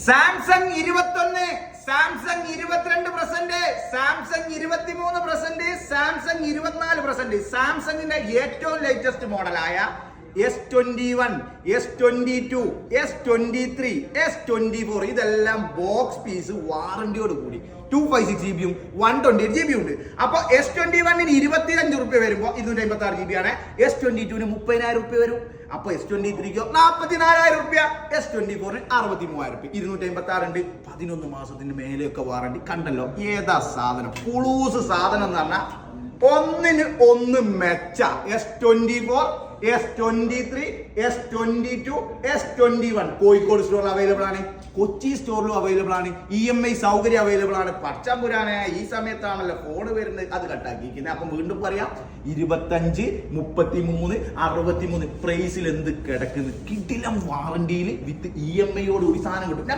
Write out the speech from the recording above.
Samsung 21, Samsung 22%, Samsung 23%, Samsung 24%. സാംസങ്ങിന്റെ ഏറ്റവും latest മോഡലായ S21, S22, S23, S24 ഇതെല്ലാം ബോക്സ് പീസ് വാറന്റിയോട് കൂടി 256 GB 128 GB ഉണ്ട്. അപ്പൊ S21 25 വരുമ്പോ 256 GB ആണ്. S22 30,000 വരും. അപ്പൊ S23 44,000, S24 63,000, 256 ഉണ്ട്. 11 മാസത്തിന് മേലെയൊക്കെ വാറന്റി. കണ്ടല്ലോ ഏതാ സാധനം, പുളൂസ് സാധനം എന്ന് പറഞ്ഞാൽ ഒന്നിന് ഒന്ന് മെച്ച. S24, S23, S22, S21 Kozhikode സ്റ്റോറിൽ അവൈലബിൾ ആണ്, കൊച്ചി സ്റ്റോറിലും അവൈലബിൾ ആണ്, EMI സൗകര്യം അവൈലബിൾ ആണ്. പച്ചമ്പുരാനെ ഈ സമയത്താണല്ലോ ഫോണ് വരുന്നത്, അത് കട്ടാക്കിയിരിക്കുന്നത്. അപ്പം വീണ്ടും പറയാം, 25, 33, 63 പ്രൈസിൽ എന്ത് കിടക്കുന്നു. കിടിലം വാറന്റിയിൽ വിത്ത് EMI യോട് ഒരു സാധനം കിട്ടും.